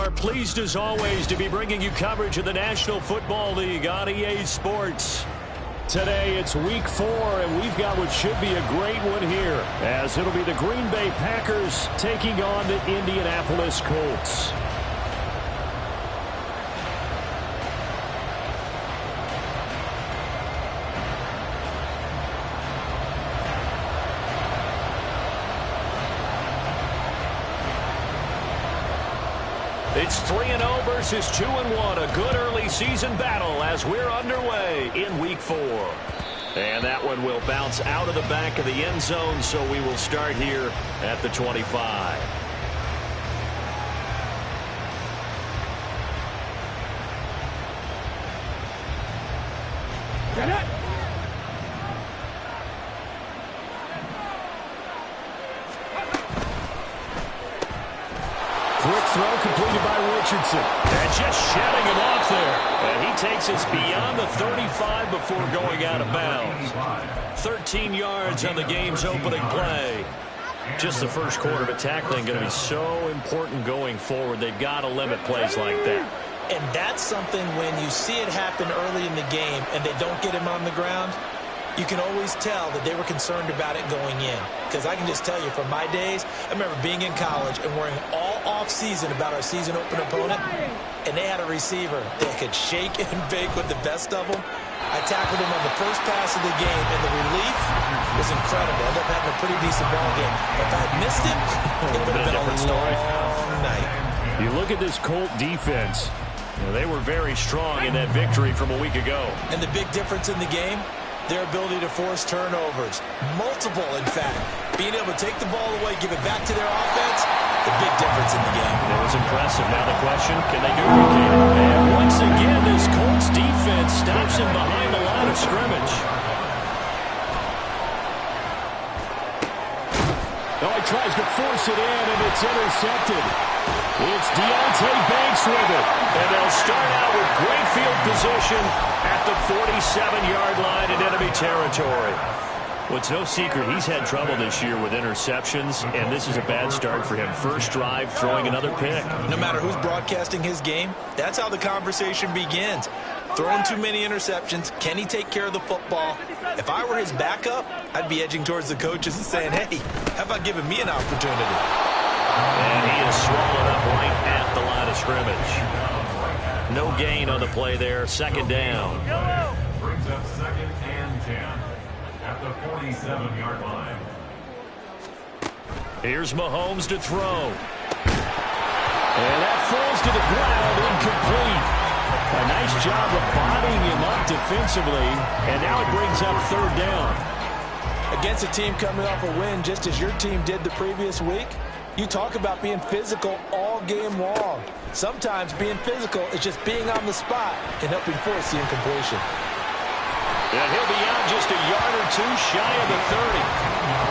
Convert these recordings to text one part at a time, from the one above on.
are pleased as always to be bringing you coverage of the National Football League on EA Sports. Today it's week 4, and we've got what should be a great one here, as it'll be the Green Bay Packers taking on the Indianapolis Colts. It's 3-0 versus 2-1, a good early season battle as we're underway in week 4. And that one will bounce out of the back of the end zone, so we will start here at the 25. Quick throw completed by Richardson. And just shedding him off there. And he takes us beyond the 35 before going out of bounds. 13 yards on the game's opening play. Just the first quarter, but tackling going to be so important going forward. They've got to limit plays like that. And that's something when you see it happen early in the game and they don't get him on the ground, you can always tell that they were concerned about it going in. Because I can just tell you from my days, I remember being in college and worrying all off-season about our season opener opponent, and they had a receiver that could shake and bake with the best of them. I tackled him on the first pass of the game, and the relief was incredible. I ended up having a pretty decent ball game. If I had missed him, it would have been a long night. You look at this Colt defense. They were very strong in that victory from a week ago. And the big difference in the game, their ability to force turnovers. Multiple, in fact. Being able to take the ball away, give it back to their offense, the big difference in the game. It was impressive. Now the question, can they do it again? And once again, this Colts defense stops him behind the line of scrimmage. Oh, he tries to force it in, and it's intercepted. It's Deontay Banks with it. And they'll start out with great field position at the 47-yard line in enemy territory. Well, it's no secret he's had trouble this year with interceptions, and this is a bad start for him. First drive, throwing another pick. No matter who's broadcasting his game, that's how the conversation begins. Throwing too many interceptions, can he take care of the football? If I were his backup, I'd be edging towards the coaches and saying, hey, how about giving me an opportunity? And he is swallowed up right at the line of scrimmage. No gain on the play there. Second down. Brings up 2nd and 10 at the 47-yard line. Here's Mahomes to throw. And that falls to the ground, incomplete. A nice job of bodying him up defensively, and now it brings up 3rd down. Against a team coming off a win just as your team did the previous week, you talk about being physical all game long. Sometimes being physical is just being on the spot and helping force the incompletion. And he'll be out just a yard or two shy of the 30.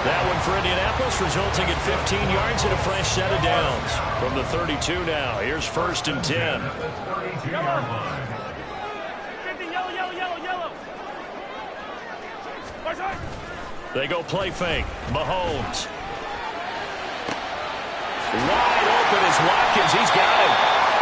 That one for Indianapolis, resulting in 15 yards and a fresh set of downs. From the 32 now, here's 1st and 10. They go play fake. Mahomes. Wide open is Watkins. He's got him.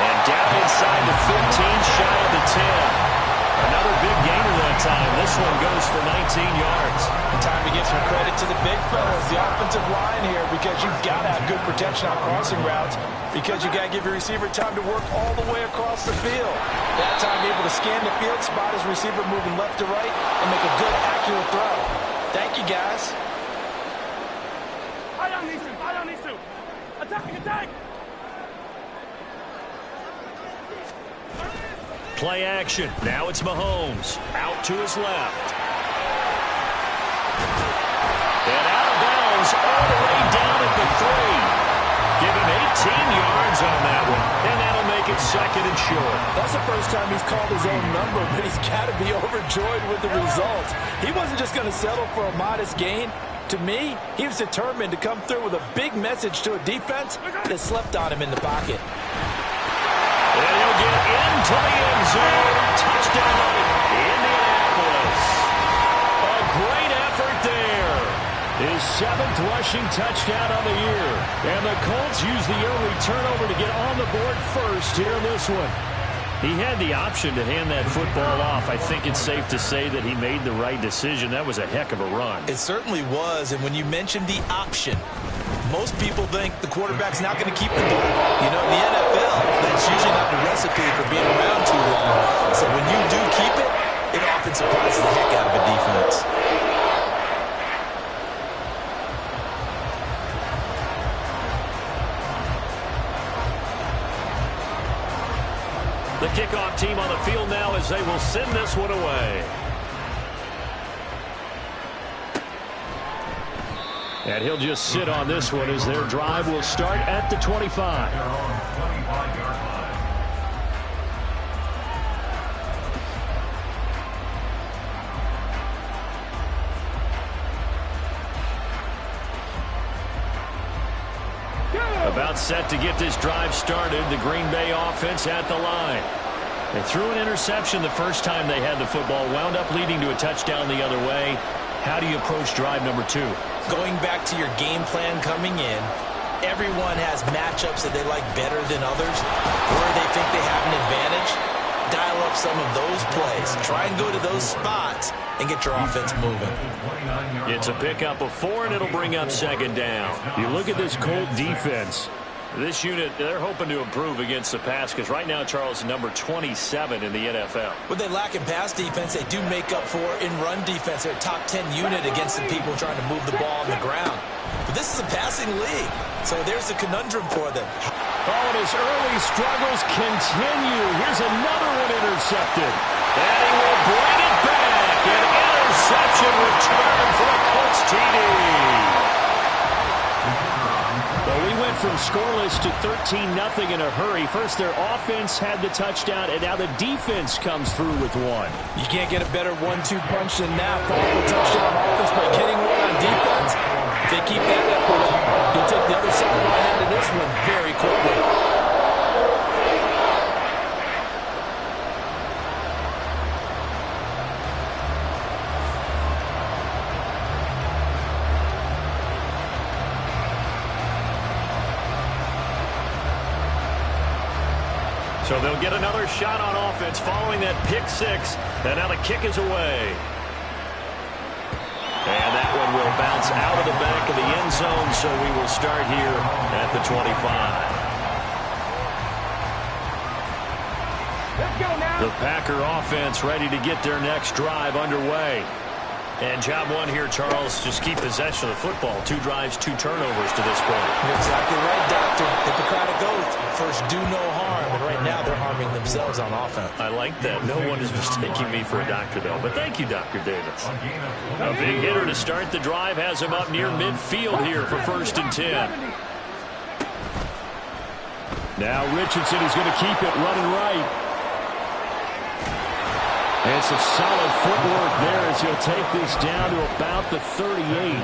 And down inside the 15, shy of the 10. Another big gainer that time. This one goes for 19 yards. And time to give some credit to the big fellas, the offensive line here, because you've got to have good protection on crossing routes, because you got to give your receiver time to work all the way across the field. That time able to scan the field, spot his receiver moving left to right, and make a good, accurate throw. Thank you, guys. I don't need to. Attack! Play action. Now it's Mahomes. Out to his left. And out of bounds all the way down at the 3. Give him 18 yards on that one. And that'll make it 2nd and short. That's the first time he's called his own number, but he's got to be overjoyed with the results. He wasn't just going to settle for a modest gain. To me, he was determined to come through with a big message to a defense that slept on him in the pocket. And he'll get into the end zone. Touchdown, Indianapolis. A great effort there. His 7th rushing touchdown on the year. And the Colts use the early turnover to get on the board first here in this one. He had the option to hand that football off. I think it's safe to say that he made the right decision. That was a heck of a run. It certainly was. And when you mentioned the option, most people think the quarterback's not going to keep the ball. You know, in the NFL, that's usually not the recipe for being around too long. So when you do keep it, it often surprises the heck out of a defense. The kickoff team on the field now as they will send this one away. And he'll just sit on this one as their drive will start at the 25. Their own 25-yard line. About set to get this drive started. The Green Bay offense at the line. They threw an interception the first time they had the football, wound up leading to a touchdown the other way. How do you approach drive number 2? Going back to your game plan coming in, everyone has matchups that they like better than others, where they think they have an advantage. Dial up some of those plays. Try and go to those spots and get your offense moving. It's a pickup of 4, and it'll bring up 2nd down. You look at this Colt defense. This unit, they're hoping to improve against the pass because right now, Charles, number 27 in the NFL. When they lack in pass defense, they do make up for in run defense. They're a top 10 unit against the people trying to move the ball on the ground. But this is a passing league, so there's a conundrum for them. Oh, and his early struggles continue. Here's another one intercepted. And he will bring it back. An interception return for the Colts TD. Well, we went from scoreless to 13-0 in a hurry. First, their offense had the touchdown, and now the defense comes through with one. You can't get a better 1-2 punch than that. Follow the touchdown offense by getting one on defense. If they keep that up, you'll take the other sideline out of this one very quickly. So they'll get another shot on offense following that pick 6. And now the kick is away. And that one will bounce out of the back of the end zone, so we will start here at the 25. Let's go now. The Packer offense ready to get their next drive underway. And job 1 here, Charles, just keep possession of the football. 2 drives, 2 turnovers to this point. You're exactly right, Doctor. Hippocratic oath. First, do no harm. And right now, they're harming themselves on offense. I like that. No one is mistaking me for a doctor, though. But thank you, Dr. Davis. A big hitter to start the drive has him up near midfield here for 1st and 10. Now Richardson is going to keep it running right. And some solid footwork there as he'll take this down to about the 38.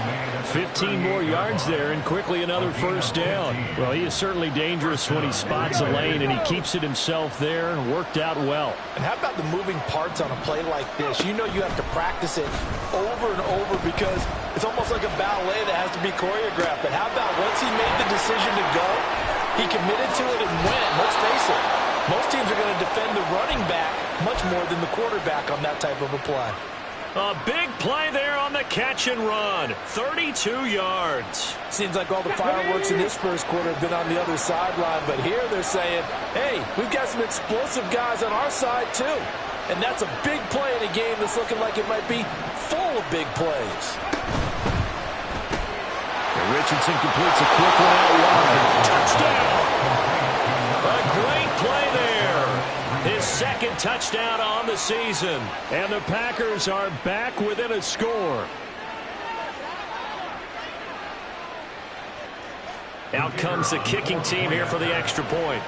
15 more yards there and quickly another 1st down. Well, he is certainly dangerous when he spots a lane and he keeps it himself there and worked out well. And how about the moving parts on a play like this? You know you have to practice it over and over because it's almost like a ballet that has to be choreographed. But how about once he made the decision to go, he committed to it and went. Let's face it. Most teams are going to defend the running back much more than the quarterback on that type of a play. A big play there on the catch and run. 32 yards. Seems like all the fireworks in this first quarter have been on the other sideline, but here they're saying, hey, we've got some explosive guys on our side too. And that's a big play in a game that's looking like it might be full of big plays. And Richardson completes a quick one out wide. Touchdown! A great play there. His 2nd touchdown on the season. And the Packers are back within a score. Out comes the kicking team here for the extra point.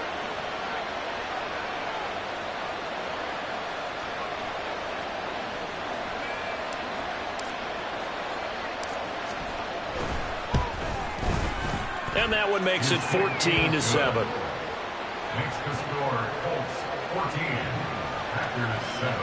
And that one makes it 14-7. Makes the score Colts 14, Packers 7.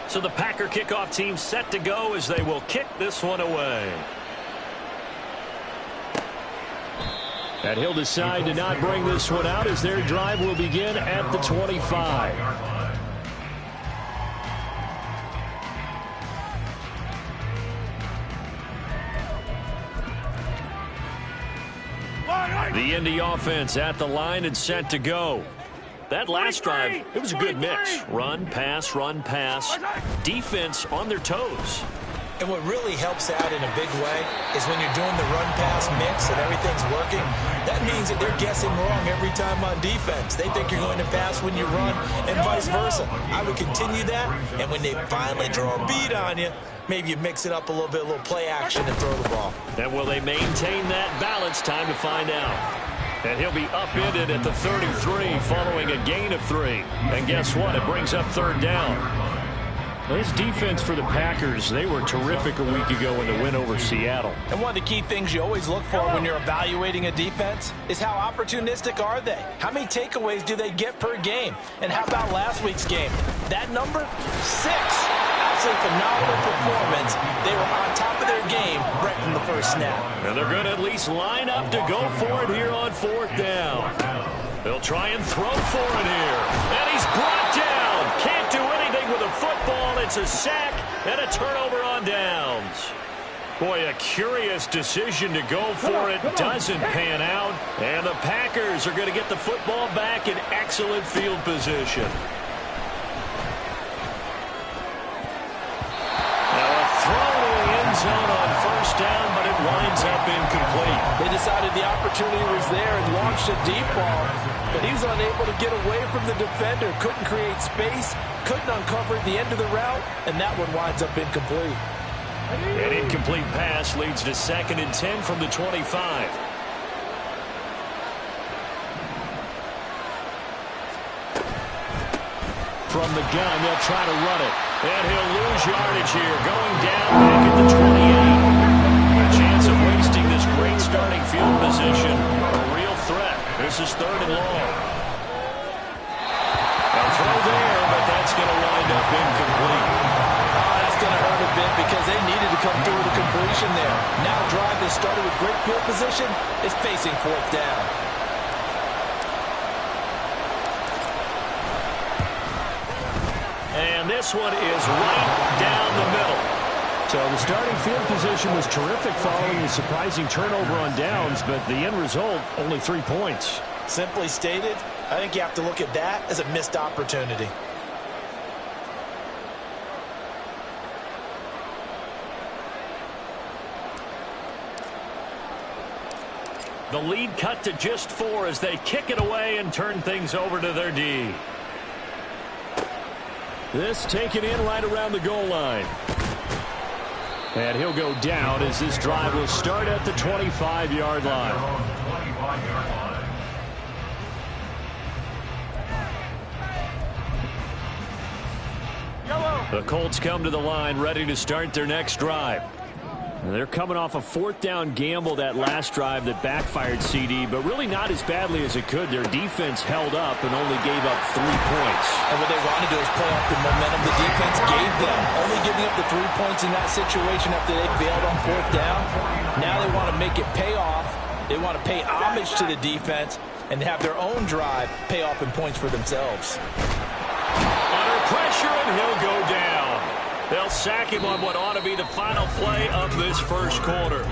So the Packer kickoff team set to go as they will kick this one away. And he'll decide to not bring this one out as their drive will begin at the 25. The Indy offense at the line and set to go. That last drive, it was a good mix. Run, pass, defense on their toes. And what really helps out in a big way is when you're doing the run-pass mix and everything's working, that means that they're guessing wrong every time on defense. They think you're going to pass when you run and vice versa. I would continue that, and when they finally draw a beat on you, maybe you mix it up a little bit, a little play action and throw the ball. And will they maintain that balance? Time to find out. And he'll be upended at the 33 following a gain of 3. And guess what? It brings up third down. This defense for the Packers, they were terrific a week ago in the win over Seattle. And one of the key things you always look for when you're evaluating a defense is how opportunistic are they? How many takeaways do they get per game? And how about last week's game? That number? 6. Absolutely phenomenal performance. They were on top of their game right from the first snap. And they're going to at least line up to go for it here on fourth down. They'll try and throw for it here. And he's brought down. Can't do anything with a football. It's a sack and a turnover on downs. Boy, a curious decision to go for it. Doesn't pan out. And the Packers are going to get the football back in excellent field position. Zone on first down, but it winds up incomplete. They decided the opportunity was there and launched a deep ball, but he was unable to get away from the defender, couldn't create space, couldn't uncover the end of the route, and that one winds up incomplete. An incomplete pass leads to 2nd and 10 from the 25. From the gun, they'll try to run it. And he'll lose yardage here, going down back at the 28. A chance of wasting this great starting field position. A real threat. This is 3rd and long. A throw there, but that's going to wind up incomplete. That's going to hurt a bit because they needed to come through with a completion there. Now a drive that started with great field position is facing 4th down. And this one is right down the middle. So the starting field position was terrific following the surprising turnover on downs, but the end result, only 3 points. Simply stated, I think you have to look at that as a missed opportunity. The lead cut to just 4 as they kick it away and turn things over to their D. This taken in right around the goal line. And he'll go down as this drive will start at the 25-yard line. The Colts come to the line ready to start their next drive. They're coming off a 4th down gamble that last drive that backfired CD, but really not as badly as it could. Their defense held up and only gave up 3 points. And what they want to do is play off the momentum the defense gave them. Only giving up the 3 points in that situation after they failed on 4th down. Now they want to make it pay off. They want to pay homage to the defense and have their own drive pay off in points for themselves. Under pressure, and he'll go down. They'll sack him on what ought to be the final play of this first quarter.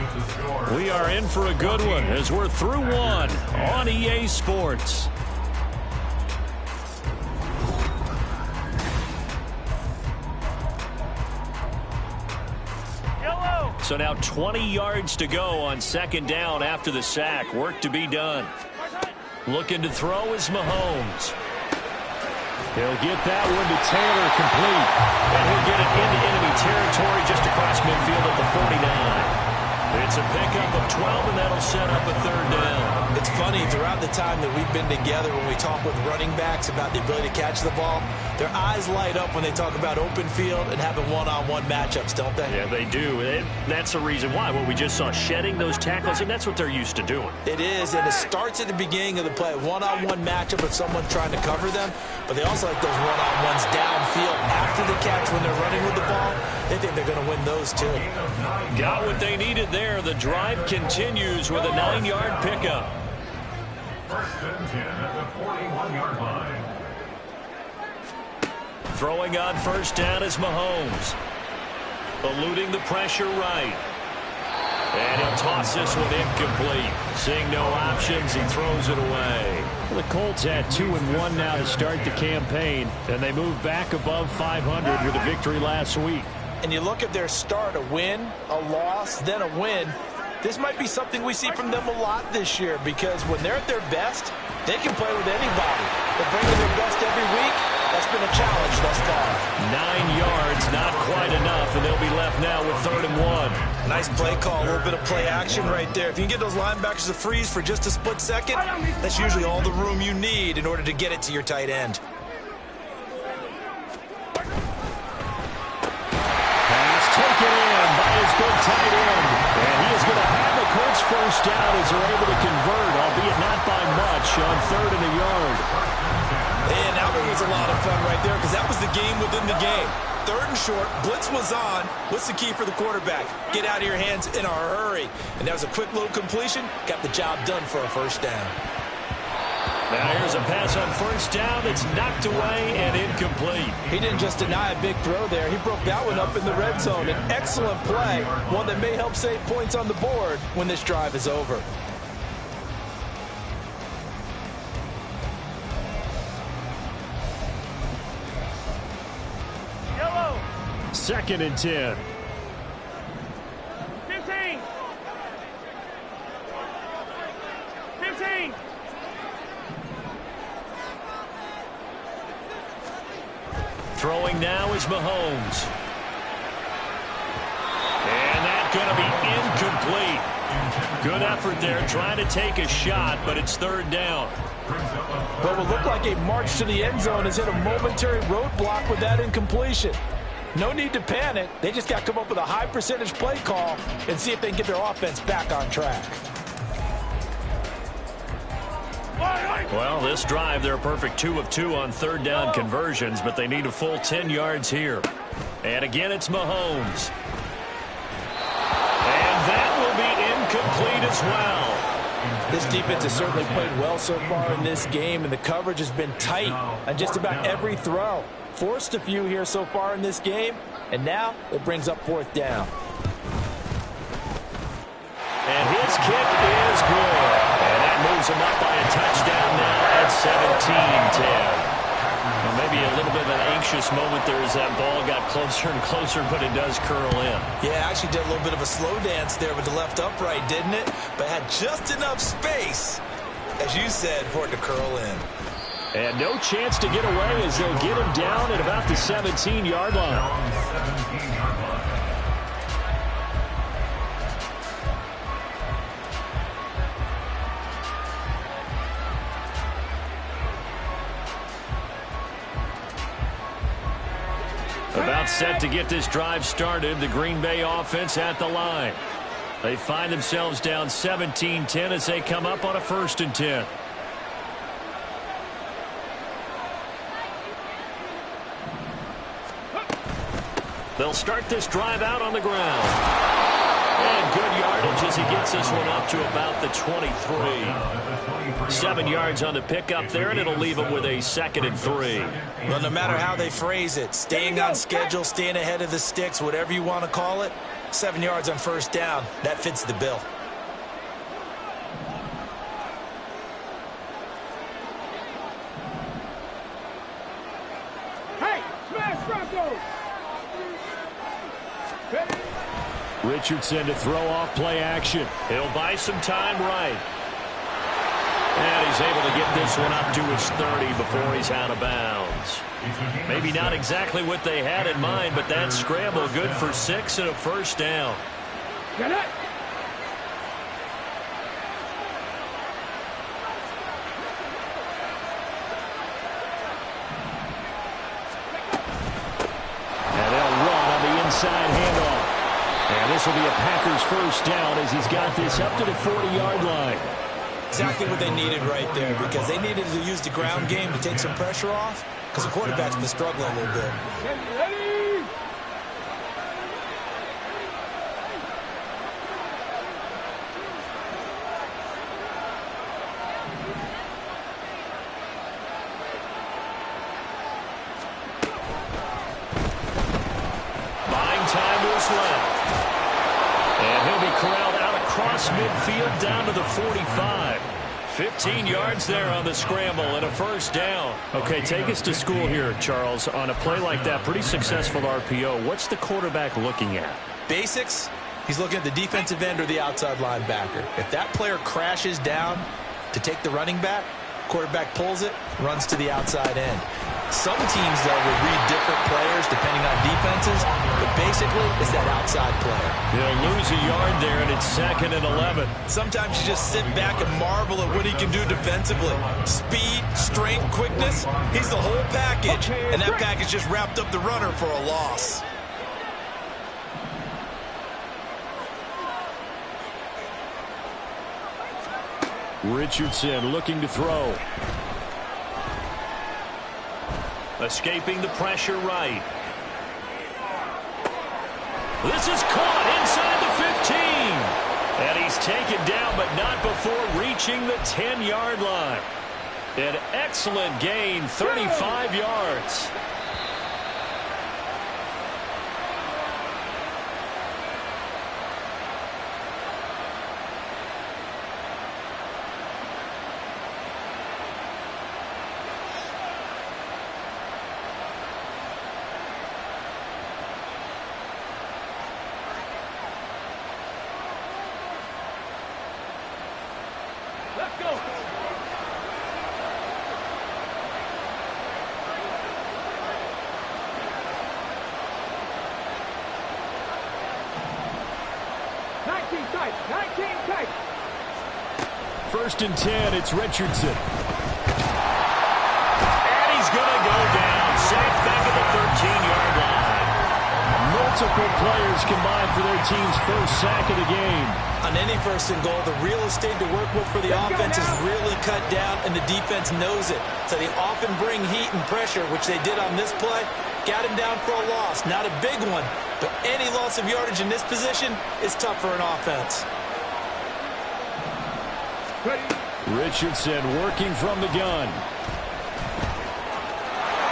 We are in for a good one as we're through 1 on EA Sports. So now 20 yards to go on 2nd down after the sack. Work to be done. Looking to throw is Mahomes. He'll get that one to Taylor complete. And he'll get it into enemy territory just across midfield at the 49. It's a pickup of 12, and that'll set up a 3rd down. It's funny, the throughout the time that we've been together, when we talk with running backs about the ability to catch the ball, their eyes light up when they talk about open field and having one-on-one matchups, don't they? Yeah, they do. And that's the reason why. Well, we just saw shedding those tackles, and that's what they're used to doing. It is, and it starts at the beginning of the play. One-on-one matchup if someone's trying to cover them, but they also like those one-on-ones downfield after the catch when they're running with the ball. They think they're going to win those, too. Got what they needed there. The drive continues with a 9-yard pickup. First and 10 at the 41-yard line. Throwing on first down is Mahomes. Eluding the pressure right. And he'll toss this one incomplete. Seeing no options, he throws it away. Well, the Colts had 2-1 now to start the campaign, and they moved back above 500 with a victory last week. And you look at their start, a win, a loss, then a win. This might be something we see from them a lot this year, because when they're at their best, they can play with anybody. But bringing their best every week, that's been a challenge thus far. 9 yards, not quite enough, and they'll be left now with 3rd and 1. Nice play call, a little bit of play action right there. If you can get those linebackers to freeze for just a split second, that's usually all the room you need in order to get it to your tight end. Taken in by his big tight end. And he is going to have the Colts first down as they're able to convert, albeit not by much, on 3rd and a yard. And that one was a lot of fun right there, because that was the game within the game. 3rd and short, blitz was on. What's the key for the quarterback? Get out of your hands in a hurry. And that was a quick little completion. Got the job done for a first down. Now here's a pass on first down. It's knocked away and incomplete. He didn't just deny a big throw there. He broke that one up in the red zone. An excellent play, one that may help save points on the board when this drive is over. Yellow. 2nd and 10. 15. 15. Throwing now is Mahomes. And that's going to be incomplete. Good effort there, trying to take a shot, but it's 3rd down. What would look like a march to the end zone has hit a momentary roadblock with that incompletion. No need to panic. They just got to come up with a high percentage play call and see if they can get their offense back on track. Well, this drive, they're a perfect 2 of 2 on 3rd down conversions, but they need a full 10 yards here. And again, it's Mahomes. And that will be incomplete as well. This defense has certainly played well so far in this game, and the coverage has been tight on just about every throw. Forced a few here so far in this game, and now it brings up 4th down. And his kick is good. And that moves him up by a touchdown now at 17-10. Well, maybe a little bit of an anxious moment there as that ball got closer and closer, but it does curl in. Yeah, actually did a little bit of a slow dance there with the left upright, didn't it? But had just enough space, as you said, for it to curl in. And no chance to get away as they'll get him down at about the 17-yard line. About set to get this drive started. The Green Bay offense at the line. They find themselves down 17-10 as they come up on a 1st and 10. They'll start this drive out on the ground. And good yardage as he gets this one up to about the 23. 7 yards on the pickup there, and it'll leave him with a 2nd and 3. Well, no matter how they phrase it, staying on schedule, staying ahead of the sticks, whatever you want to call it, 7 yards on first down, that fits the bill. Hey, smash Rocco! Richardson to throw off play action. He'll buy some time right. And he's able to get this one up to his 30 before he's out of bounds. Maybe not exactly what they had in mind, but that scramble good for 6 and a first down. Get it! This will be a Packers first down as he's got this up to the 40-yard line. Exactly what they needed right there, because they needed to use the ground game to take some pressure off, because the quarterback's been struggling a little bit. Buying time was left. And he'll be corralled out across midfield down to the 45. 15 yards there on the scramble and a first down. Okay, take us to school here, Charles. On a play like that, pretty successful RPO. What's the quarterback looking at? Basics, he's looking at the defensive end or the outside linebacker. If that player crashes down to take the running back, quarterback pulls it, runs to the outside end. Some teams, though, will read different players depending on defenses, but basically it's that outside player. They'll lose a yard there, and it's 2nd and 11. Sometimes you just sit back and marvel at what he can do defensively. Speed, strength, quickness, he's the whole package, and that package just wrapped up the runner for a loss. Richardson looking to throw. Escaping the pressure right. This is caught inside the 15. And he's taken down, but not before reaching the 10-yard line. An excellent gain, 35 yards. Let's go. Tight. 1st and 10, it's Richardson. And he's going to go down. Safe back at the 13-yard line. Multiple players combined for their team's first sack of the game. On any 1st and goal, the real estate to work with for the offense is really cut down, and the defense knows it. So they often bring heat and pressure, which they did on this play. Got him down for a loss. Not a big one, but any loss of yardage in this position is tough for an offense. Richardson working from the gun.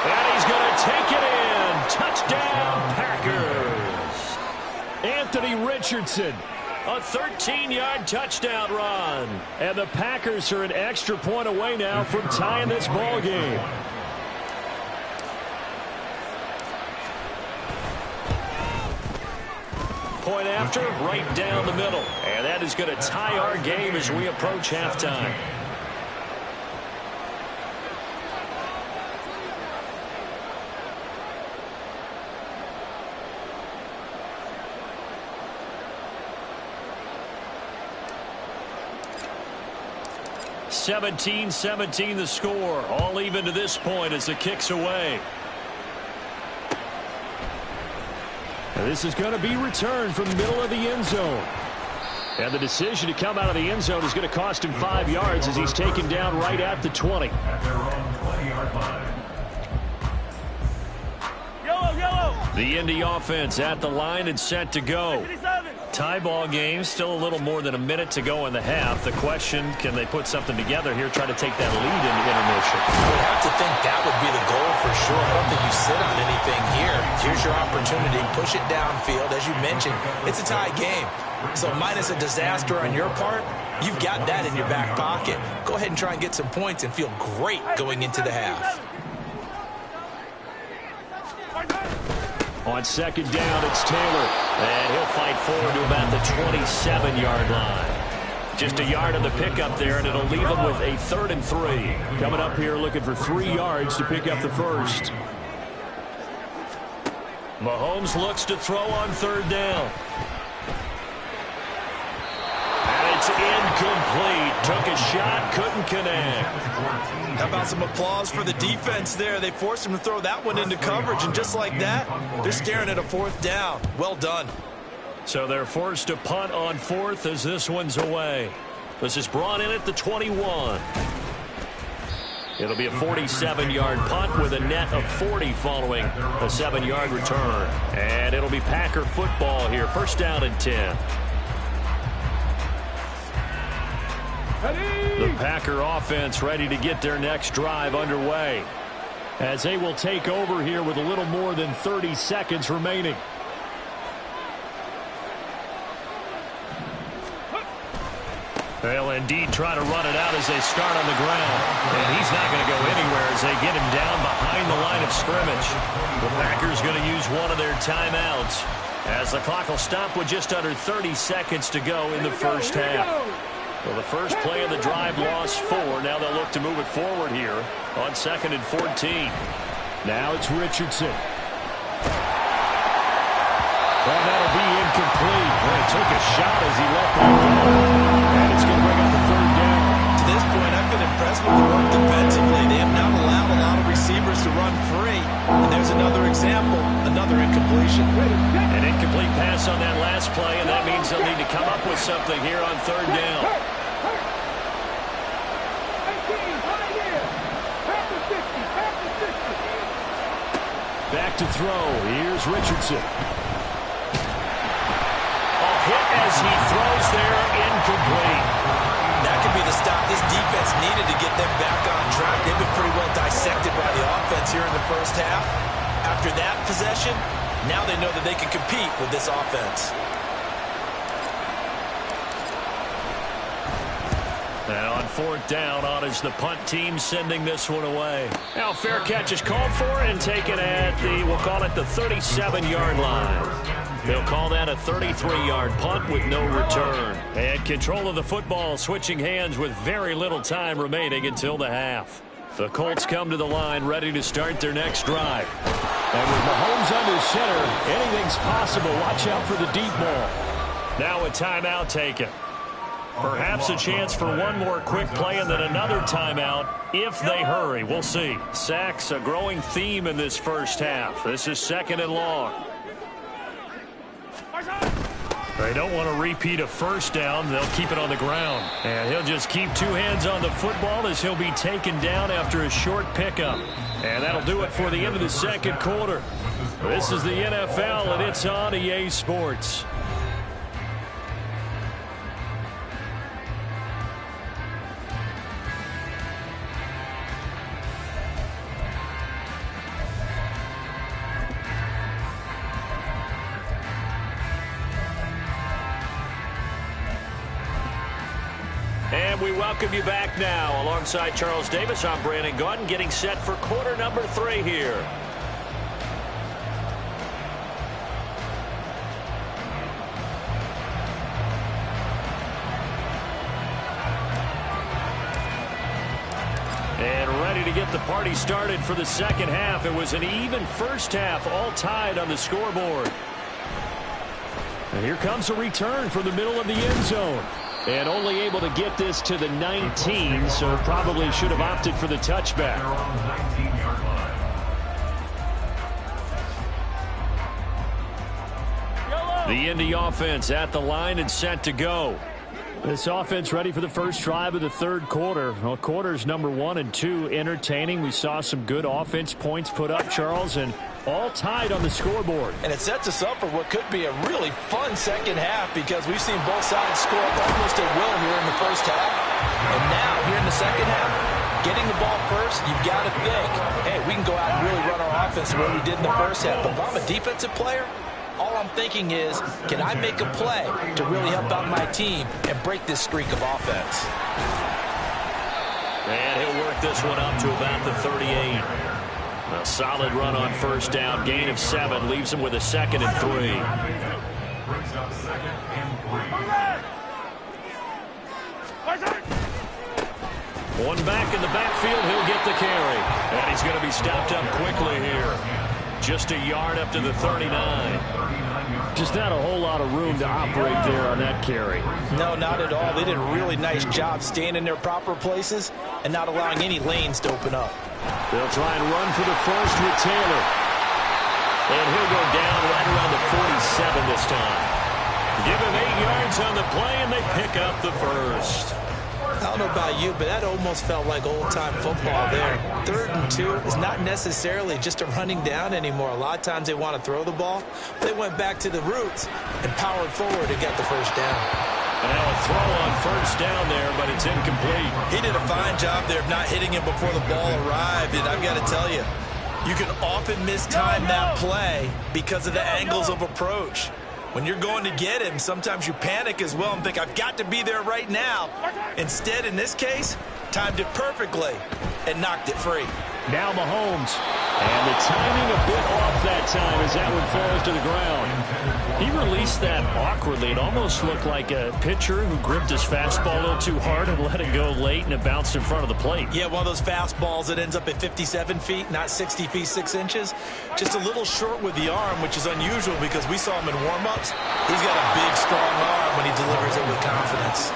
And he's going to take it in. Touchdown, Packers. Anthony Richardson, a 13-yard touchdown run. And the Packers are an extra point away now from tying this ball game. Point after, right down the middle. And that is going to tie our game as we approach halftime. (17-17) the score. All even to this point as the kick's away. This is going to be returned from the middle of the end zone. And the decision to come out of the end zone is going to cost him 5 yards as he's taken down right at the 20. At their own 20-yard line. Yellow. The Indy offense at the line and set to go. Tie ball game, still a little more than a minute to go in the half. The question, can they put something together here, try to take that lead into intermission? I would have to think that would be the goal for sure. I don't think you sit on anything here. Here's your opportunity. Push it downfield. As you mentioned, it's a tie game. So minus a disaster on your part, you've got that in your back pocket. Go ahead and try and get some points and feel great going into the half. On 2nd down, it's Taylor. And he'll fight forward to about the 27-yard line. Just a yard on the pickup there, and it'll leave him with a 3rd and 3. Coming up here looking for 3 yards to pick up the first. Mahomes looks to throw on 3rd down. And it's incomplete. Took a shot, couldn't connect. How about some applause for the defense there? They forced him to throw that one into coverage, and just like that, they're staring at a 4th down. Well done. So they're forced to punt on fourth as this one's away. This is brought in at the 21. It'll be a 47-yard punt with a net of 40 following a 7-yard return. And it'll be Packer football here. First down and 10. The Packer offense ready to get their next drive underway, as they will take over here with a little more than 30 seconds remaining. They'll indeed try to run it out as they start on the ground. And he's not going to go anywhere as they get him down behind the line of scrimmage. The Packers going to use one of their timeouts as the clock will stop with just under 30 seconds to go in the first half. Well, the first play of the drive lost 4. Now they'll look to move it forward here on 2nd and 14. Now it's Richardson. And that'll be incomplete. Well, he took a shot as he let that go. And it's going to bring up the 3rd down. To this point, I've been impressed with the work defensively. They have not allowed a lot of receivers to run free. And there's another example, another incompletion. An incomplete pass on that last play, and that means they'll need to come up with something here on 3rd down. Back to throw. Here's Richardson. Hit as he throws there, incomplete. That could be the stop this defense needed to get them back on track. They've been pretty well dissected by the offense here in the first half. After that possession, now they know that they can compete with this offense. And on 4th down, on is the punt team sending this one away. Now fair catch is called for and taken at the, we'll call it the 37-yard line. They'll call that a 33-yard punt with no return. And control of the football switching hands with very little time remaining until the half. The Colts come to the line ready to start their next drive. And with Mahomes under center, anything's possible. Watch out for the deep ball. Now a timeout taken. Perhaps a chance for one more quick play and then another timeout if they hurry. We'll see. Sacks, a growing theme in this first half. This is 2nd and long. They don't want to repeat a first down. They'll keep it on the ground. And he'll just keep 2 hands on the football as he'll be taken down after a short pickup. And that'll do it for the end of the 2nd quarter. This is the NFL, and it's on EA Sports. And we welcome you back now. Alongside Charles Davis, I'm Brandon Gaudin, getting set for quarter number 3 here. And ready to get the party started for the 2nd half. It was an even first half, all tied on the scoreboard. And here comes a return from the middle of the end zone. And only able to get this to the 19, so probably should have opted for the touchback. The Indy offense at the line and set to go. This offense ready for the first drive of the 3rd quarter. Well, quarters number 1 and 2 entertaining. We saw some good offense points put up, Charles, and all tied on the scoreboard. And it sets us up for what could be a really fun 2nd half because we've seen both sides score almost at will here in the first half. And now, here in the 2nd half, getting the ball first, you've got to think, hey, we can go out and really run our offense the way we did in the first half. But if I'm a defensive player, all I'm thinking is, can I make a play to really help out my team and break this streak of offense? And he'll work this one up to about the 38. A solid run on first down. Gain of 7 leaves him with a 2nd and 3. Brings up 2nd and 3. One back in the backfield. He'll get the carry. And he's going to be stopped up quickly here. Just a yard up to the 39. Just not a whole lot of room to operate there on that carry. No, not at all. They did a really nice job staying in their proper places and not allowing any lanes to open up. They'll try and run for the first with Taylor. And he'll go down right around the 47 this time. Give him 8 yards on the play, and they pick up the first. I don't know about you, but that almost felt like old-time football there. 3rd and 2 is not necessarily just a running down anymore. A lot of times they want to throw the ball. They went back to the roots and powered forward and got the first down. And now a throw on first down there, but it's incomplete. He did a fine job there of not hitting him before the ball arrived, and I've got to tell you, you can often mistime that play because of the angles of approach. When you're going to get him, sometimes you panic as well and think, I've got to be there right now. Instead, in this case, timed it perfectly and knocked it free. Now Mahomes. And the timing a bit off that time as that one falls to the ground. He released that awkwardly. It almost looked like a pitcher who gripped his fastball a little too hard and let it go late, and it bounced in front of the plate. Yeah, one of those fastballs that ends up at 57 feet, not 60 feet, 6 inches. Just a little short with the arm, which is unusual because we saw him in warm-ups. He's got a big, strong arm when he delivers it with confidence.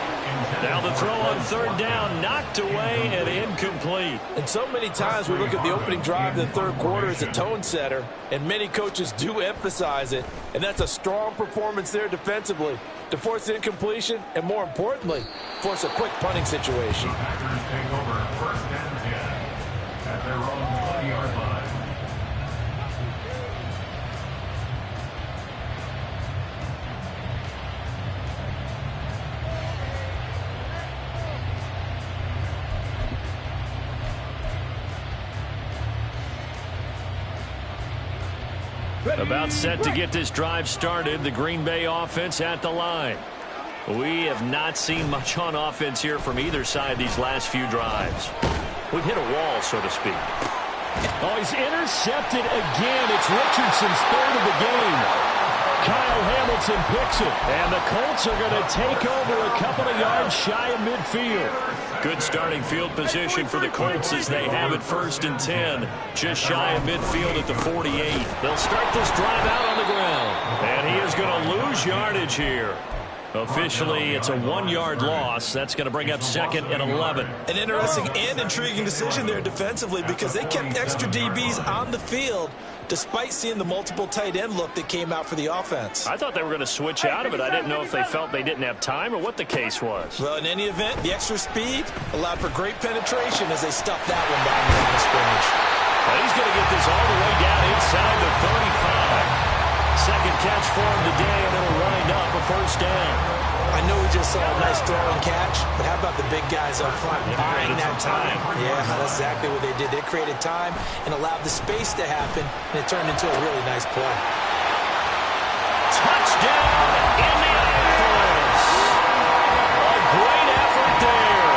Now the throw on 3rd down, knocked away and incomplete. And so many times we look at the opening drive in the 3rd quarter as a tone setter, and many coaches do emphasize it, and that's a strong performance there defensively to force an incompletion and, more importantly, force a quick punting situation. Packers take over 1st and 10 at their own 20-yard line. About set to get this drive started, the Green Bay offense at the line. We have not seen much on offense here from either side these last few drives. We've hit a wall, so to speak. Oh, he's intercepted again. It's Richardson's 3rd of the game. Kyle Hamilton picks it, and the Colts are going to take over a couple of yards shy of midfield. Good starting field position for the Colts as they have it 1st and 10, just shy of midfield at the 48. They'll start this drive out on the ground, and he is going to lose yardage here. Officially, it's a 1-yard loss. That's going to bring up 2nd and 11. An interesting and intriguing decision there defensively because they kept extra DBs on the field despite seeing the multiple tight end look that came out for the offense. I thought they were going to switch out of it. I didn't know if they felt they didn't have time or what the case was. Well, in any event, the extra speed allowed for great penetration as they stuffed that one down the line of scrimmage. Well, he's going to get this all the way down inside the 35. 2nd catch for him today, and it'll wind up a 1st down. I know we just saw a nice throw and catch, but how about the big guys up front buying that time? Yeah, that's exactly what they did. They created time and allowed the space to happen, and it turned into a really nice play. Touchdown, Indianapolis! A great effort there.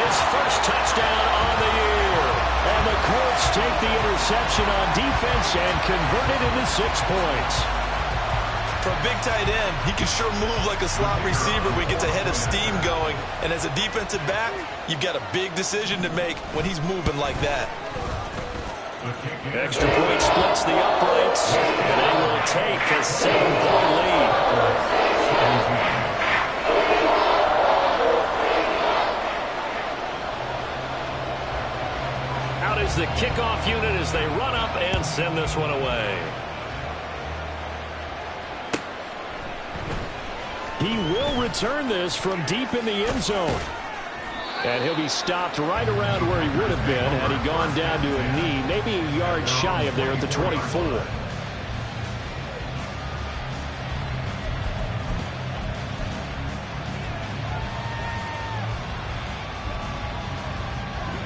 His first touchdown on the year. And the Colts take the interception on defense and convert it into 6 points. For a big tight end, he can sure move like a slot receiver when he gets a head of steam going. And as a defensive back, you've got a big decision to make when he's moving like that. Extra point splits the uprights, and they will take a 7-point lead. Out is the kickoff unit as they run up and send this one away. He will return this from deep in the end zone. And he'll be stopped right around where he would have been had he gone down to a knee, maybe a yard shy of there at the 24.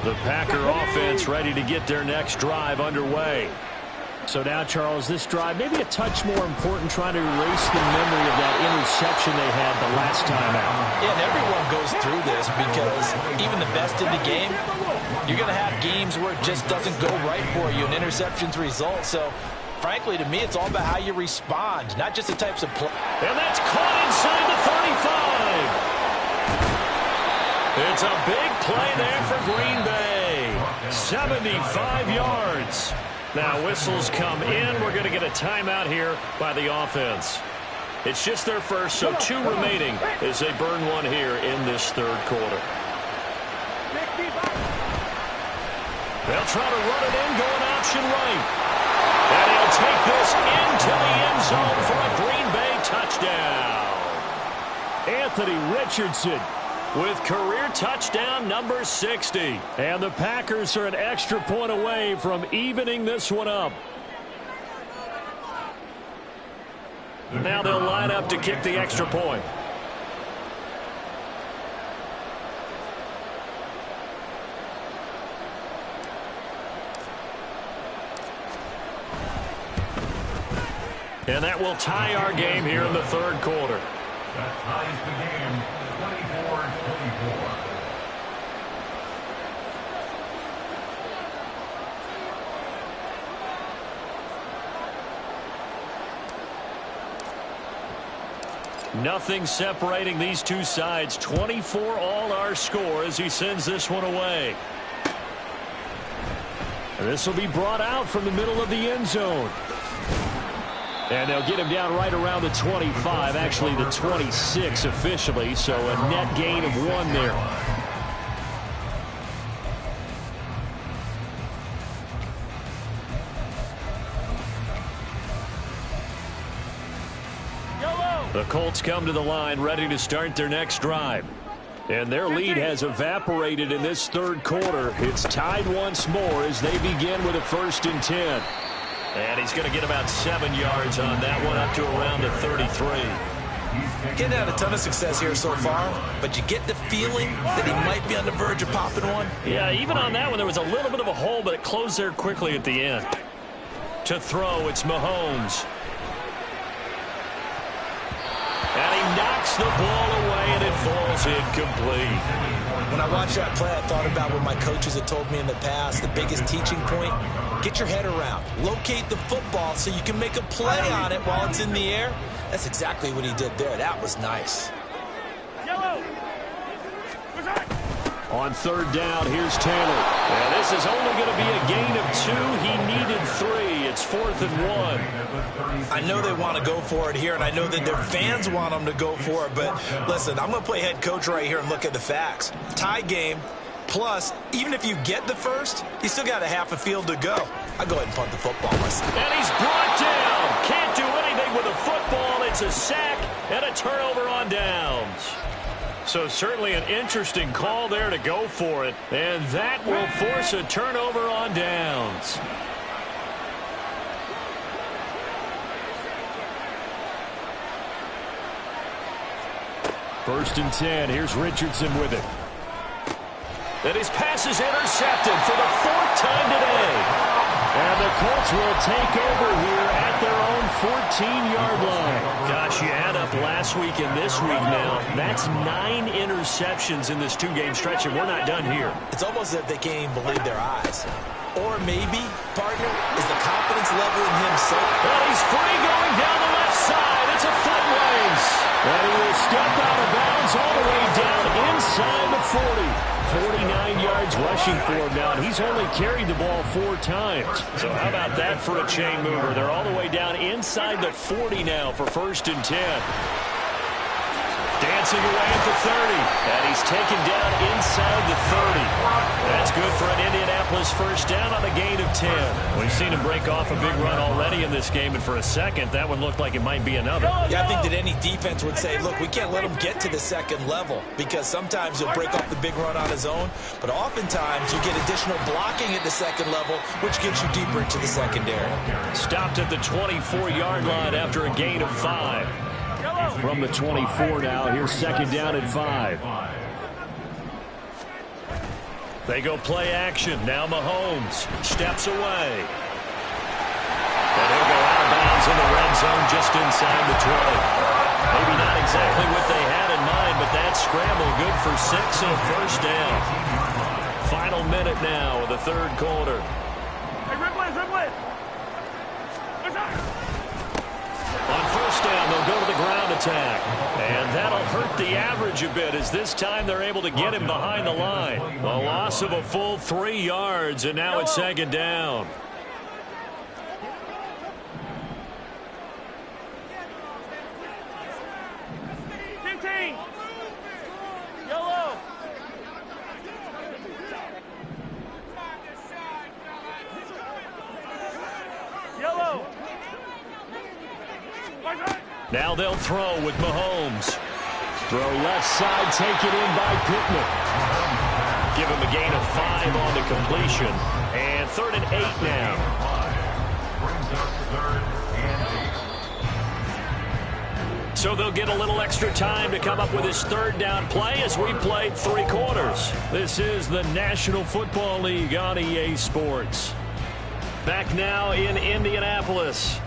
The Packer offense ready to get their next drive underway. So now, Charles, this drive maybe a touch more important, trying to erase the memory of that interception they had the last time out. Yeah, and everyone goes through this because even the best in the game, you're going to have games where it just doesn't go right for you, and interceptions result. So, frankly, to me, it's all about how you respond, not just the types of play. And that's caught inside the 35. It's a big play there for Green Bay. 75 yards. Now whistles come in. We're going to get a timeout here by the offense. It's just their first, so 2 remaining as they burn one here in this 3rd quarter. They'll try to run it in, going option right. And he'll take this into the end zone for a Green Bay touchdown. Anthony Richardson with career touchdown number 60. And the Packers are an extra point away from evening this one up. Now they'll line up to kick the extra point. And that will tie our game here in the third quarter. That ties the game 24-24. Nothing separating these two sides. 24 all our score as he sends this one away. And this will be brought out from the middle of the end zone. And they'll get him down right around the 25, actually the 26 officially, so a net gain of 1 there. The Colts come to the line ready to start their next drive. And their lead has evaporated in this third quarter. It's tied once more as they begin with a 1st and 10. And he's going to get about 7 yards on that one, up to around the 33. Getting had a ton of success here so far, but you get the feeling that he might be on the verge of popping one. Yeah, even on that one, there was a little bit of a hole, but it closed there quickly at the end. To throw, it's Mahomes. And he knocks the ball away, and it falls incomplete. When I watched that play, I thought about what my coaches had told me in the past. The biggest teaching point, get your head around. Locate the football so you can make a play on it while it's in the air. That's exactly what he did there. That was nice. On 3rd down, here's Taylor. And this is only going to be a gain of 2. He needed 3. It's 4th and 1. I know they want to go for it here, and I know that their fans want them to go for it. But listen, I'm going to play head coach right here and look at the facts. Tie game. Plus, even if you get the first, you still got a half a field to go. I'll go ahead and punt the football myself. And he's brought down. Can't do anything with a football. It's a sack and a turnover on downs. So certainly an interesting call there to go for it. And that will force a turnover on downs. First and 10. Here's Richardson with it. And his pass is intercepted for the 4th time today. And the Colts will take over here at their own 14-yard line. Gosh, you add up last week and this week now. That's 9 interceptions in this 2-game stretch, and we're not done here. It's almost as if they can't even believe their eyes. Or maybe, partner, is the confidence level in him so... Well, he's free going down the left side. It's a foot race. And he will step out of bounds all the way down inside the 40. 49 yards rushing for him now, and he's only carried the ball 4 times. So how about that for a chain mover? They're all the way down inside the 40 now for 1st and 10. Dancing away at the 30, and he's taken down inside the 30. That's good for an Indianapolis 1st down on a gain of 10. We've seen him break off a big run already in this game, and for a second, that one looked like it might be another. Yeah, I think that any defense would say, look, we can't let him get to the 2nd level, because sometimes he'll break off the big run on his own, but oftentimes you get additional blocking at the 2nd level, which gets you deeper into the secondary. Stopped at the 24-yard line after a gain of 5. From the 24 now, here's 2nd down at 5. They go play action. Now Mahomes steps away. And he'll go out of bounds in the red zone just inside the 20. Maybe not exactly what they had in mind, but that scramble good for 6 and a 1st down. Final minute now of the 3rd quarter. Hey, Ripley! On 1st down, they'll go to the ground attack. And that'll hurt the average a bit as this time they're able to get him behind the line. A loss of a full 3 yards, and now it's 2nd down. Yellow! Now they'll throw with Mahomes. Throw left side, taken in by Pittman. Give him a gain of 5 on the completion. And 3rd and 8 now. Brings up 3rd and 8. So they'll get a little extra time to come up with his 3rd down play as we played 3 quarters. This is the National Football League on EA Sports. Back now in Indianapolis.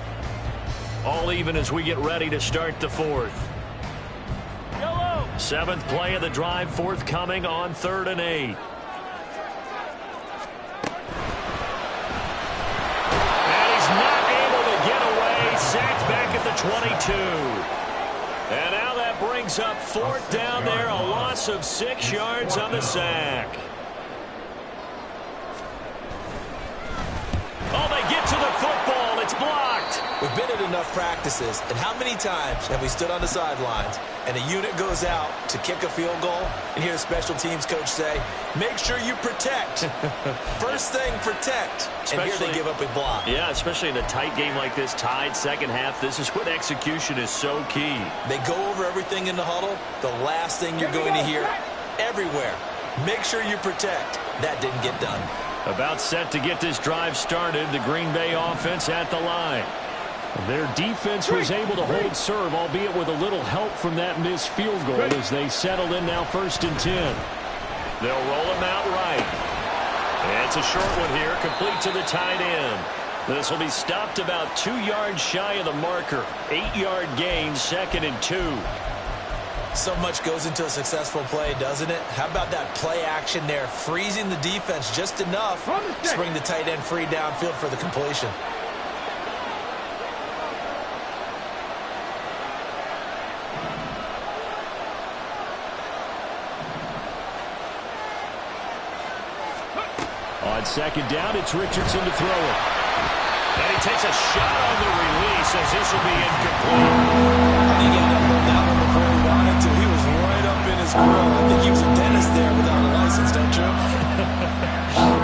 All even as we get ready to start the 4th. 7th play of the drive, forthcoming on 3rd and 8. And he's not able to get away. Sacked back at the 22. And now that brings up 4th down there, a loss of 6 yards on the sack. Oh, they get to the football. It's blocked. We've been at enough practices, and how many times have we stood on the sidelines and a unit goes out to kick a field goal and hear the special teams coach say, make sure you protect. First thing, protect. And here they give up a block. Yeah, especially in a tight game like this, tied second half. This is when execution is so key. They go over everything in the huddle. The last thing you're going to hear everywhere, make sure you protect. That didn't get done. About set to get this drive started, the Green Bay offense at the line. Their defense was able to hold serve, albeit with a little help from that missed field goal as they settle in now 1st and 10. They'll roll him out right. And it's a short one here, complete to the tight end. This will be stopped about 2 yards shy of the marker. 8-yard gain, 2nd and 2. So much goes into a successful play, doesn't it? How about that play action there, freezing the defense just enough to bring the tight end free downfield for the completion. On 2nd down, it's Richardson to throw it. And he takes a shot on the release as this will be incomplete. I think he ended up going down before he wanted to. He was right up in his grill. I think he was a dentist there without a license, don't you?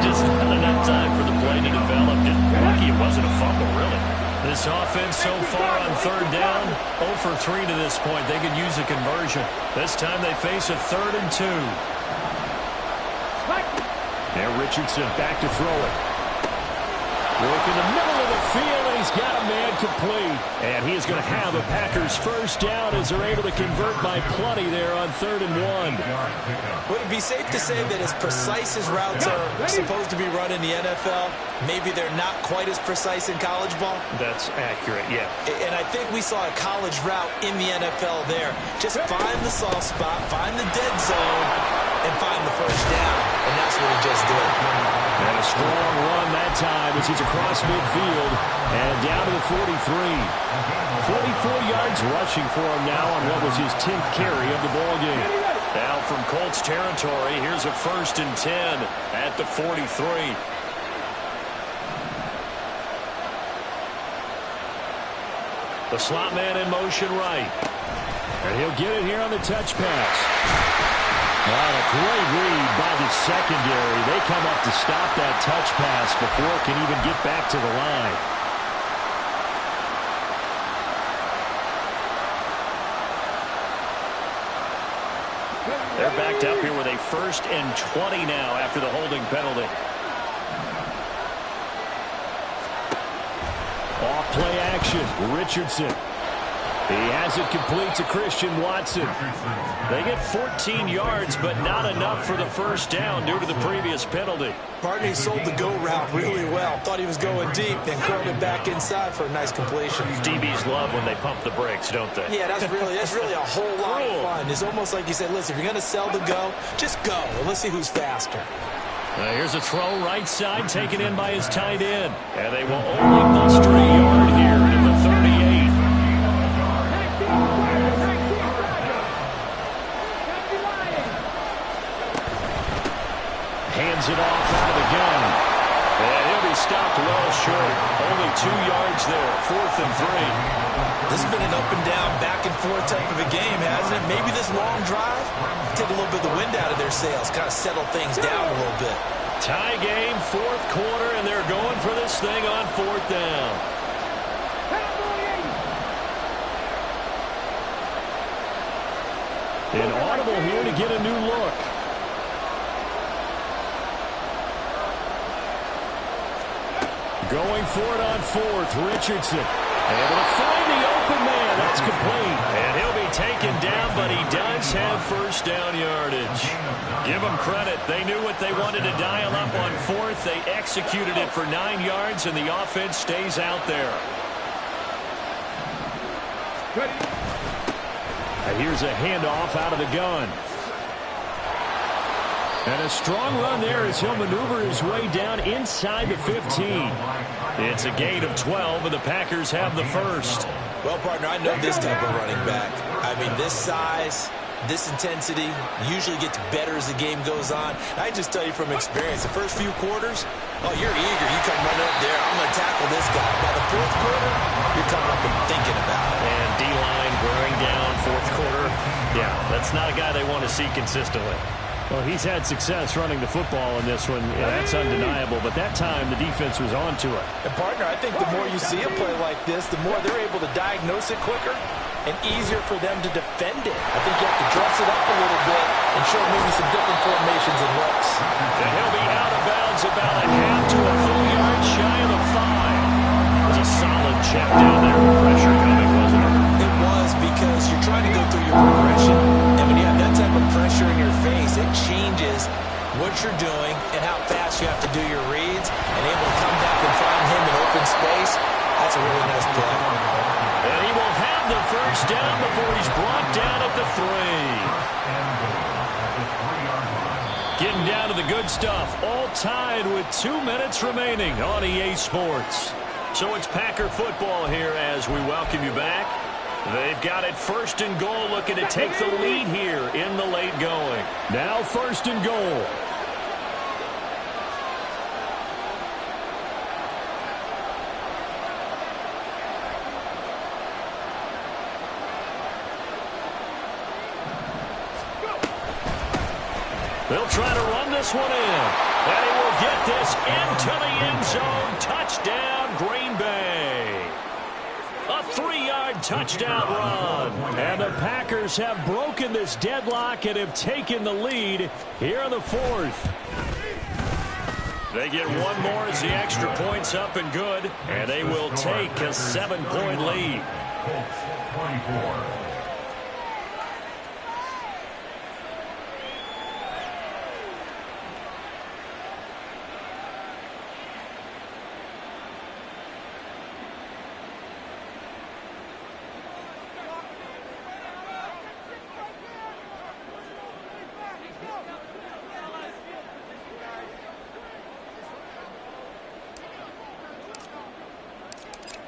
Just not enough time for the play to develop. Just lucky it wasn't a fumble, really. This offense so far on 3rd down, 0 for 3 to this point. They could use a conversion. This time they face a 3rd and 2. There, Richardson back to throw it. Work in the middle of the field, and he's got a man complete. And he is going to have a Packers 1st down as they're able to convert by plenty there on 3rd and 1. Would it be safe to say that as precise as routes are supposed to be run in the NFL, maybe they're not quite as precise in college ball? That's accurate, yeah. And I think we saw a college route in the NFL there. Just find the soft spot, find the dead zone, and find the 1st down. And that's what he just did. And a strong run that time as he's across midfield and down to the 43. 44 yards rushing for him now on what was his 10th carry of the ballgame. Now from Colts territory, here's a 1st and 10 at the 43. The slot man in motion right. And he'll get it here on the touch pass. A great read by the secondary. They come up to stop that touch pass before it can even get back to the line. They're backed up here with a 1st and 20 now after the holding penalty. Off play action. Richardson. He has it complete to Christian Watson. They get 14 yards, but not enough for the 1st down due to the previous penalty. Partney sold the go route really well. Thought he was going deep, then curled it back inside for a nice completion. DBs love when they pump the brakes, don't they? Yeah, that's really a whole lot of fun. It's almost like you said, listen, if you're going to sell the go, just go. And let's see who's faster. Here's a throw right side taken in by his tight end. And they will only muster a yard here to the 38. Hands it off out of the gun. And he'll be stopped well short. Only 2 yards there. 4th and 3. This has been an up and down, back and forth type of a game, hasn't it? Maybe this long drive, take a little bit of the wind out of their sails, kind of settle things down a little bit. Tie game, 4th quarter, and they're going for this thing on 4th down. An audible here to get a new look. Going for it on fourth, Richardson. Able to find the open man. That's complete. And he'll be taken down, but he does have first down yardage. Give them credit. They knew what they wanted to dial up on fourth. They executed it for 9 yards, and the offense stays out there. And here's a handoff out of the gun. And a strong run there as he'll maneuver his way down inside the 15. It's a gain of 12, and the Packers have the first. Well, partner, I know this type of running back. I mean, this size, this intensity usually gets better as the game goes on. I just tell you from experience, the first few quarters, oh, you're eager. You come running up there. I'm going to tackle this guy. By the fourth quarter, you're coming up and thinking about it. And D-line wearing down fourth quarter. Yeah, that's not a guy they want to see consistently. Well, he's had success running the football in this one. Yeah, that's undeniable. But that time, the defense was on to it. And, partner, I think the more you see a play like this, the more they're able to diagnose it quicker and easier for them to defend it. I think you have to dress it up a little bit and show maybe some different formations and looks. And he'll be out of bounds about a half to a full yard shy of the 5. It was a solid check down there with pressure coming, wasn't it? It was, because you're trying to go through your progression. And when you have that type of pressure in your face, it changes what you're doing and how fast you have to do your reads, and able to come back and find him in open space. That's a really nice play. And he will have the first down before he's brought down at the 3. Getting down to the good stuff. All tied with 2 minutes remaining on EA Sports. So it's Packer football here as we welcome you back. They've got it first and goal, looking to take the lead here in the late going. Now first and goal. They'll try to run this one in. And he will get this into the end zone. Touchdown, Green Bay. A 3-yard touchdown run. And the Packers have broken this deadlock and have taken the lead here in the 4th. They get one more as the extra point's up and good. And they will take a 7-point lead. Colts 24.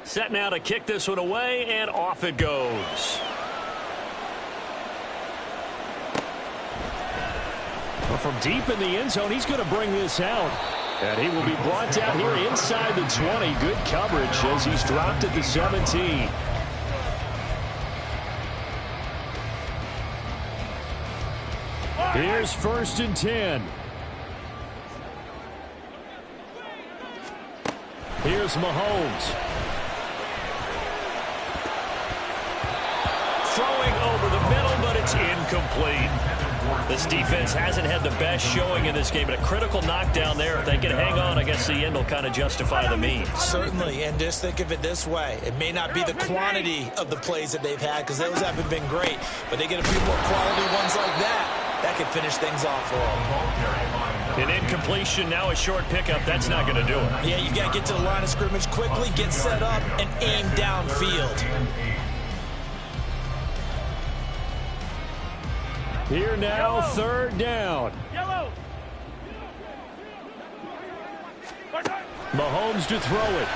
Set now to kick this one away, and off it goes. Well, from deep in the end zone, he's going to bring this out. And he will be brought down here inside the 20. Good coverage as he's dropped at the 17. Here's first and 10. Here's Mahomes. Throwing over the middle, but it's incomplete. This defense hasn't had the best showing in this game, but a critical knockdown there. If they can hang on, I guess the end will kind of justify the means. Certainly, and just think of it this way. It may not be the quantity of the plays that they've had, because those haven't been great, but they get a few more quality ones like that. That could finish things off for them. An incompletion, now a short pickup. That's not going to do it. Yeah, you got to get to the line of scrimmage quickly, get set up, and aim downfield. Here now, third down. Yellow. Mahomes to throw it.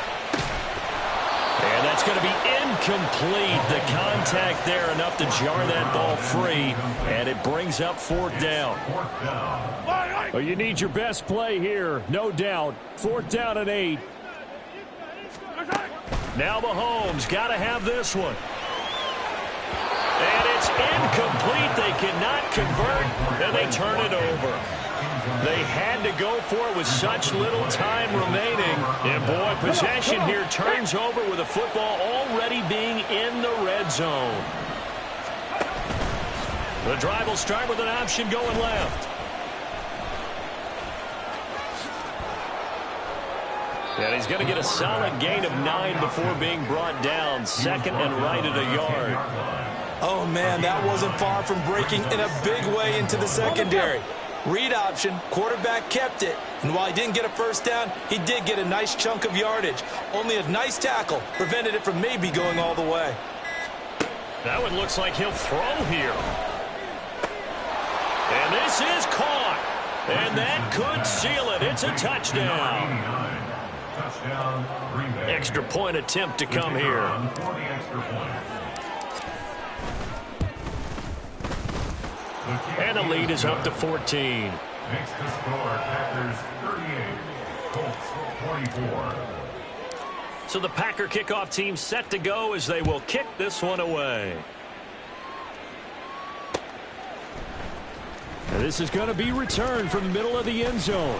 And that's going to be incomplete. The contact there enough to jar that ball free. And it brings up fourth down. Well, you need your best play here, no doubt. Fourth down and 8. Now Mahomes got to have this one. And it's incomplete. They cannot convert, and they turn it over. They had to go for it with such little time remaining. And, boy, possession here turns over with the football already being in the red zone. The drive will start with an option going left. And he's going to get a solid gain of 9 before being brought down. Second and right at a yard. Oh, man, that wasn't far from breaking in a big way into the secondary. Read option, quarterback kept it. And while he didn't get a first down, he did get a nice chunk of yardage. Only a nice tackle prevented it from maybe going all the way. That one looks like he'll throw here. And this is caught. And that could seal it. It's a touchdown. Extra point attempt to come here. And the lead is up to 14. Makes the score Packers 38, Colts 44. So the Packer kickoff team set to go as they will kick this one away. And this is going to be returned from the middle of the end zone.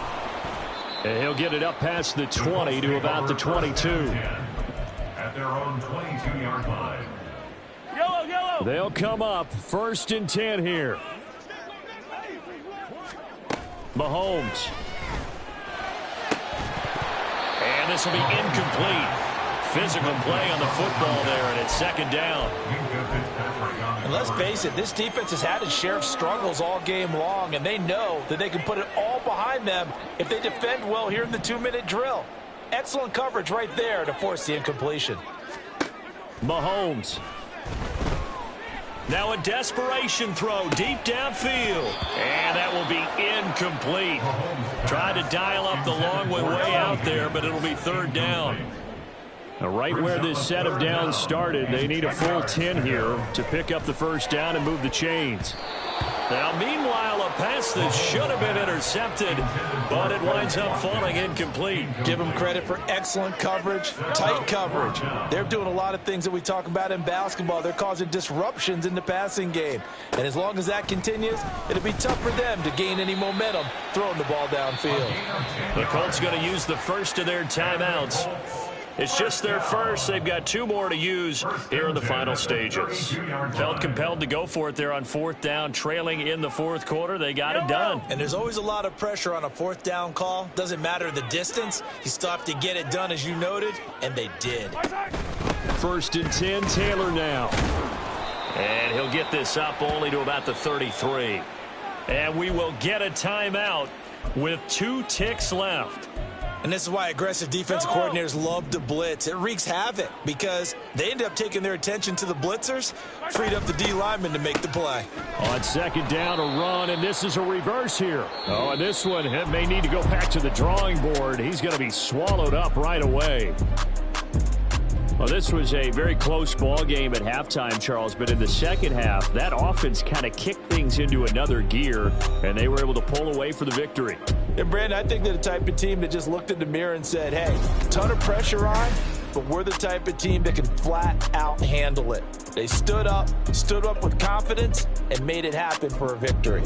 And he'll get it up past the 20 to about the 22. At their own 22-yard line. Yellow, yellow. They'll come up 1st and 10 here. Mahomes. And this will be incomplete. Physical play on the football there, and it's 2nd down. And let's face it, this defense has had its share of struggles all game long, and they know that they can put it all behind them if they defend well here in the 2-minute drill. Excellent coverage right there to force the incompletion. Mahomes. Now a desperation throw deep downfield. And that will be incomplete. Tried to dial up the long one way out there, but it'll be 3rd down. Now right where this set of downs started, they need a full 10 here to pick up the 1st down and move the chains. Now, meanwhile, a pass that should have been intercepted, but it winds up falling incomplete. Give them credit for excellent coverage, tight coverage. They're doing a lot of things that we talk about in basketball. They're causing disruptions in the passing game. And as long as that continues, it'll be tough for them to gain any momentum throwing the ball downfield. The Colts going to use the first of their timeouts. It's just their first. They've got 2 more to use here in the final stages. Felt compelled to go for it there on 4th down, trailing in the 4th quarter. They got it done. And there's always a lot of pressure on a 4th down call. Doesn't matter the distance. You still have to get it done, as you noted, and they did. 1st and 10, Taylor now. And he'll get this up only to about the 33. And we will get a timeout with 2 ticks left. And this is why aggressive defensive coordinators love to blitz. It wreaks havoc because they end up taking their attention to the blitzers, freed up the D lineman to make the play. On 2nd down, a run, and this is a reverse here. Oh, and this one may need to go back to the drawing board. He's going to be swallowed up right away. Well, this was a very close ball game at halftime, Charles, but in the second half, that offense kind of kicked things into another gear, and they were able to pull away for the victory. And, Brandon, I think they're the type of team that just looked in the mirror and said, hey, ton of pressure on, but we're the type of team that can flat out handle it. They stood up with confidence, and made it happen for a victory.